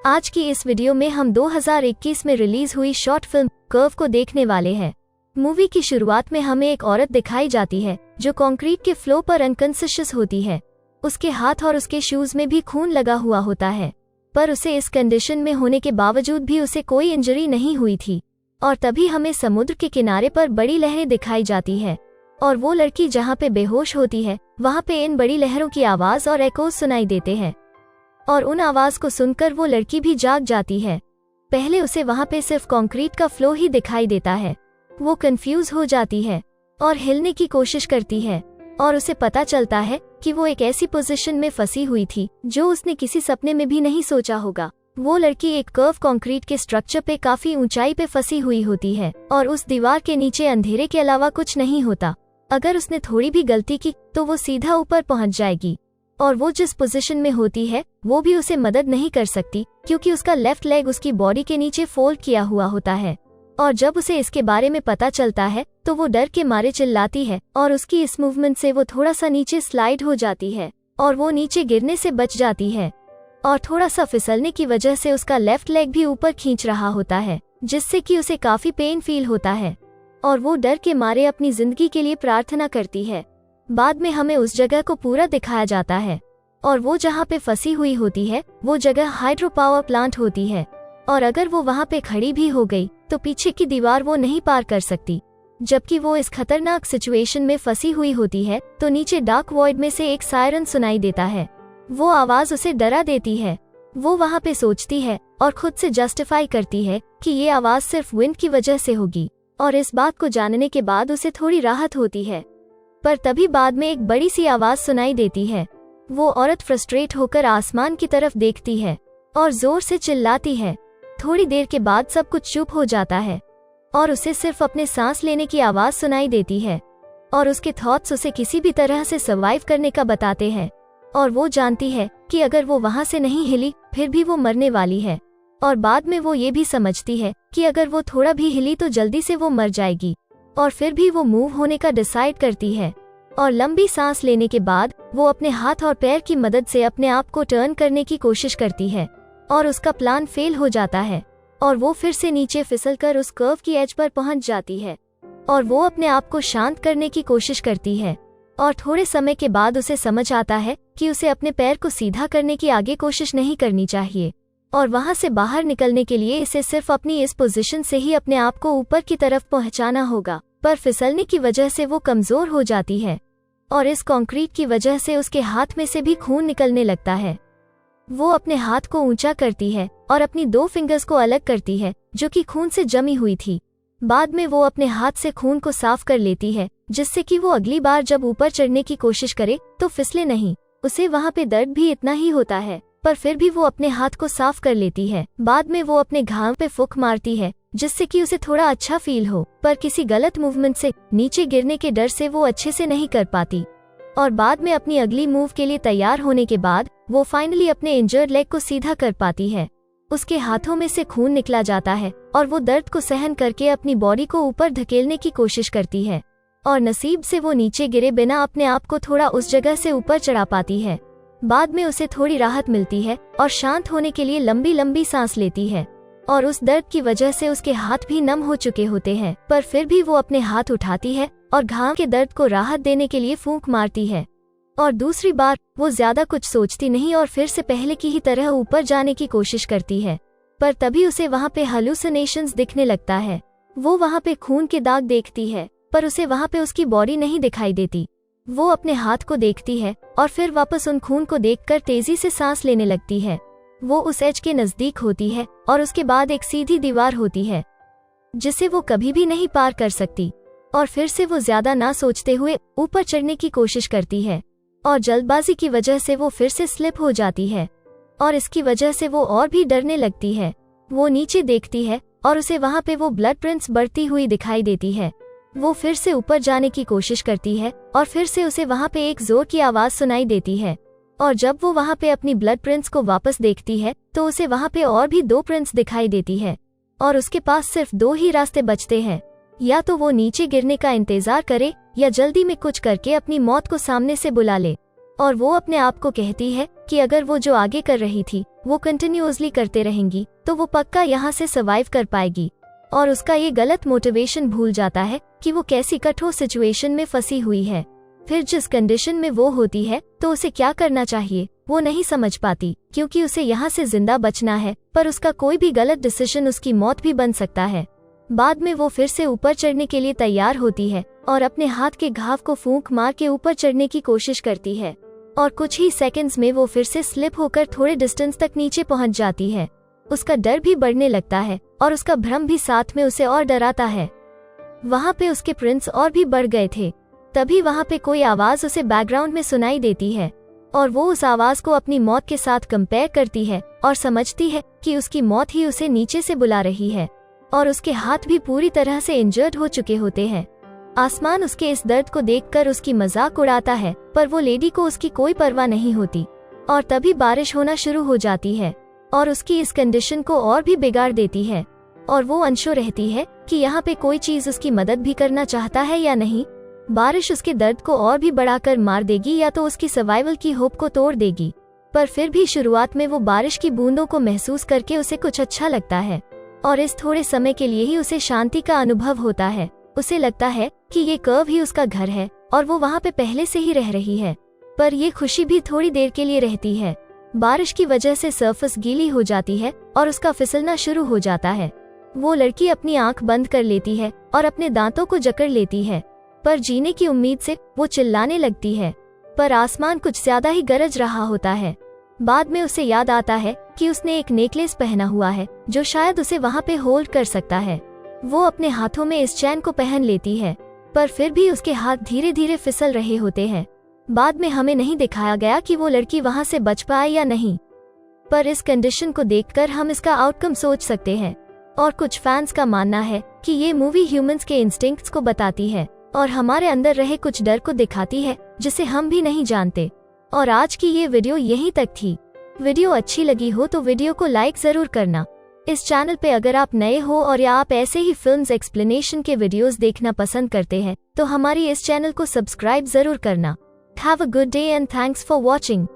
आज की इस वीडियो में हम 2021 में रिलीज हुई शॉर्ट फिल्म कर्व को देखने वाले हैं। मूवी की शुरुआत में हमें एक औरत दिखाई जाती है जो कंक्रीट के फ्लो पर अनकॉन्शियस होती है। उसके हाथ और उसके शूज में भी खून लगा हुआ होता है, पर उसे इस कंडीशन में होने के बावजूद भी उसे कोई इंजरी नहीं हुई थी। और तभी हमें समुद्र के किनारे पर बड़ी लहरें दिखाई जाती है और वो लड़की जहाँ पे बेहोश होती है वहाँ पे इन बड़ी लहरों की आवाज और एकोज सुनाई देते हैं और उन आवाज को सुनकर वो लड़की भी जाग जाती है। पहले उसे वहाँ पे सिर्फ कंक्रीट का फ्लो ही दिखाई देता है। वो कंफ्यूज हो जाती है और हिलने की कोशिश करती है और उसे पता चलता है कि वो एक ऐसी पोजीशन में फंसी हुई थी जो उसने किसी सपने में भी नहीं सोचा होगा। वो लड़की एक कर्व कंक्रीट के स्ट्रक्चर पे काफी ऊंचाई पे फंसी हुई होती है और उस दीवार के नीचे अंधेरे के अलावा कुछ नहीं होता। अगर उसने थोड़ी भी गलती की तो वो सीधा ऊपर पहुंच जाएगी और वो जिस पोजीशन में होती है वो भी उसे मदद नहीं कर सकती क्योंकि उसका लेफ्ट लेग उसकी बॉडी के नीचे फोल्ड किया हुआ होता है। और जब उसे इसके बारे में पता चलता है तो वो डर के मारे चिल्लाती है और उसकी इस मूवमेंट से वो थोड़ा सा नीचे स्लाइड हो जाती है और वो नीचे गिरने से बच जाती है। और थोड़ा सा फिसलने की वजह से उसका लेफ्ट लेग भी ऊपर खींच रहा होता है जिससे कि उसे काफी पेन फील होता है और वो डर के मारे अपनी जिंदगी के लिए प्रार्थना करती है। बाद में हमें उस जगह को पूरा दिखाया जाता है और वो जहाँ पे फंसी हुई होती है वो जगह हाइड्रो पावर प्लांट होती है और अगर वो वहाँ पे खड़ी भी हो गई तो पीछे की दीवार वो नहीं पार कर सकती। जबकि वो इस खतरनाक सिचुएशन में फंसी हुई होती है तो नीचे डार्क वॉइड में से एक सायरन सुनाई देता है। वो आवाज उसे डरा देती है। वो वहाँ पे सोचती है और खुद से जस्टिफाई करती है कि ये आवाज सिर्फ विंड की वजह से होगी और इस बात को जानने के बाद उसे थोड़ी राहत होती है। पर तभी बाद में एक बड़ी सी आवाज सुनाई देती है। वो औरत फ्रस्ट्रेट होकर आसमान की तरफ देखती है और जोर से चिल्लाती है। थोड़ी देर के बाद सब कुछ चुप हो जाता है और उसे सिर्फ अपने सांस लेने की आवाज सुनाई देती है और उसके थॉट्स उसे किसी भी तरह से सर्वाइव करने का बताते हैं। और वो जानती है कि अगर वो वहाँ से नहीं हिली फिर भी वो मरने वाली है। और बाद में वो ये भी समझती है कि अगर वो थोड़ा भी हिली तो जल्दी से वो मर जाएगी। और फिर भी वो मूव होने का डिसाइड करती है और लंबी सांस लेने के बाद वो अपने हाथ और पैर की मदद से अपने आप को टर्न करने की कोशिश करती है और उसका प्लान फेल हो जाता है और वो फिर से नीचे फिसलकर उस कर्व की एज पर पहुंच जाती है और वो अपने आप को शांत करने की कोशिश करती है। और थोड़े समय के बाद उसे समझ आता है कि उसे अपने पैर को सीधा करने की आगे कोशिश नहीं करनी चाहिए और वहां से बाहर निकलने के लिए इसे सिर्फ अपनी इस पोजीशन से ही अपने आप को ऊपर की तरफ पहुंचाना होगा। पर फिसलने की वजह से वो कमजोर हो जाती है और इस कंक्रीट की वजह से उसके हाथ में से भी खून निकलने लगता है। वो अपने हाथ को ऊंचा करती है और अपनी 2 फिंगर्स को अलग करती है जो कि खून से जमी हुई थी। बाद में वो अपने हाथ से खून को साफ कर लेती है जिससे कि वो अगली बार जब ऊपर चढ़ने की कोशिश करे तो फिसले नहीं। उसे वहाँ पे दर्द भी इतना ही होता है पर फिर भी वो अपने हाथ को साफ कर लेती है। बाद में वो अपने घाव पे फूंक मारती है जिससे कि उसे थोड़ा अच्छा फील हो, पर किसी गलत मूवमेंट से नीचे गिरने के डर से वो अच्छे से नहीं कर पाती। और बाद में अपनी अगली मूव के लिए तैयार होने के बाद वो फाइनली अपने इंजर्ड लेग को सीधा कर पाती है। उसके हाथों में से खून निकला जाता है और वो दर्द को सहन करके अपनी बॉडी को ऊपर धकेलने की कोशिश करती है और नसीब से वो नीचे गिरे बिना अपने आप को थोड़ा उस जगह से ऊपर चढ़ा पाती है। बाद में उसे थोड़ी राहत मिलती है और शांत होने के लिए लंबी लंबी सांस लेती है और उस दर्द की वजह से उसके हाथ भी नम हो चुके होते हैं, पर फिर भी वो अपने हाथ उठाती है और घाव के दर्द को राहत देने के लिए फूंक मारती है। और दूसरी बार वो ज्यादा कुछ सोचती नहीं और फिर से पहले की ही तरह ऊपर जाने की कोशिश करती है। पर तभी उसे वहाँ पे हेलुसिनेशंस दिखने लगता है। वो वहाँ पे खून के दाग देखती है पर उसे वहाँ पे उसकी बॉडी नहीं दिखाई देती। वो अपने हाथ को देखती है और फिर वापस उन खून को देखकर तेजी से सांस लेने लगती है। वो उस एज के नजदीक होती है और उसके बाद एक सीधी दीवार होती है जिसे वो कभी भी नहीं पार कर सकती। और फिर से वो ज्यादा ना सोचते हुए ऊपर चढ़ने की कोशिश करती है और जल्दबाजी की वजह से वो फिर से स्लिप हो जाती है और इसकी वजह से वो और भी डरने लगती है। वो नीचे देखती है और उसे वहाँ पे वो ब्लड प्रिंट्स बढ़ती हुई दिखाई देती है। वो फिर से ऊपर जाने की कोशिश करती है और फिर से उसे वहाँ पे एक जोर की आवाज सुनाई देती है और जब वो वहाँ पे अपनी ब्लड प्रिंट्स को वापस देखती है तो उसे वहाँ पे और भी 2 प्रिंट्स दिखाई देती है और उसके पास सिर्फ 2 ही रास्ते बचते हैं, या तो वो नीचे गिरने का इंतजार करे या जल्दी में कुछ करके अपनी मौत को सामने से बुला ले। और वो अपने आप को कहती है कि अगर वो जो आगे कर रही थी वो कंटिन्यूअसली करते रहेंगी तो वो पक्का यहाँ से सर्वाइव कर पाएगी। और उसका ये गलत मोटिवेशन भूल जाता है कि वो कैसी कठोर सिचुएशन में फंसी हुई है। फिर जिस कंडीशन में वो होती है तो उसे क्या करना चाहिए वो नहीं समझ पाती, क्योंकि उसे यहाँ से जिंदा बचना है, पर उसका कोई भी गलत डिसीजन उसकी मौत भी बन सकता है। बाद में वो फिर से ऊपर चढ़ने के लिए तैयार होती है और अपने हाथ के घाव को फूंक मार के ऊपर चढ़ने की कोशिश करती है, और कुछ ही सेकंड्स में वो फिर से स्लिप होकर थोड़े डिस्टेंस तक नीचे पहुंच जाती है। उसका डर भी बढ़ने लगता है और उसका भ्रम भी साथ में उसे और डराता है। वहाँ पे उसके प्रिंस और भी बढ़ गए थे। तभी वहाँ पे कोई आवाज उसे बैकग्राउंड में सुनाई देती है और वो उस आवाज को अपनी मौत के साथ कंपेयर करती है और समझती है कि उसकी मौत ही उसे नीचे से बुला रही है, और उसके हाथ भी पूरी तरह से इंजर्ड हो चुके होते हैं। आसमान उसके इस दर्द को देखकर उसकी मजाक उड़ाता है, पर वो लेडी को उसकी कोई परवाह नहीं होती। और तभी बारिश होना शुरू हो जाती है और उसकी इस कंडीशन को और भी बिगाड़ देती है, और वो अनश्योर रहती है कि यहाँ पे कोई चीज उसकी मदद भी करना चाहता है या नहीं। बारिश उसके दर्द को और भी बढ़ाकर मार देगी या तो उसकी सर्वाइवल की होप को तोड़ देगी। पर फिर भी शुरुआत में वो बारिश की बूंदों को महसूस करके उसे कुछ अच्छा लगता है, और इस थोड़े समय के लिए ही उसे शांति का अनुभव होता है। उसे लगता है कि ये कर्व ही उसका घर है और वो वहाँ पे पहले से ही रह रही है। पर ये खुशी भी थोड़ी देर के लिए रहती है। बारिश की वजह से सरफेस गीली हो जाती है और उसका फिसलना शुरू हो जाता है। वो लड़की अपनी आंख बंद कर लेती है और अपने दांतों को जकड़ लेती है, पर जीने की उम्मीद से वो चिल्लाने लगती है। पर आसमान कुछ ज्यादा ही गरज रहा होता है। बाद में उसे याद आता है कि उसने एक नेकलेस पहना हुआ है जो शायद उसे वहाँ पे होल्ड कर सकता है। वो अपने हाथों में इस चैन को पहन लेती है, पर फिर भी उसके हाथ धीरे धीरे फिसल रहे होते हैं। बाद में हमें नहीं दिखाया गया कि वो लड़की वहाँ से बच पाए या नहीं, पर इस कंडीशन को देखकर हम इसका आउटकम सोच सकते हैं। और कुछ फैंस का मानना है कि ये मूवी ह्यूमंस के इंस्टिंक्ट्स को बताती है और हमारे अंदर रहे कुछ डर को दिखाती है जिसे हम भी नहीं जानते। और आज की ये वीडियो यहीं तक थी। वीडियो अच्छी लगी हो तो वीडियो को लाइक जरूर करना। इस चैनल पे अगर आप नए हो और या आप ऐसे ही फिल्म्स एक्सप्लेनेशन के वीडियोस देखना पसंद करते हैं तो हमारी इस चैनल को सब्सक्राइब जरूर करना। Have a good day and thanks for watching.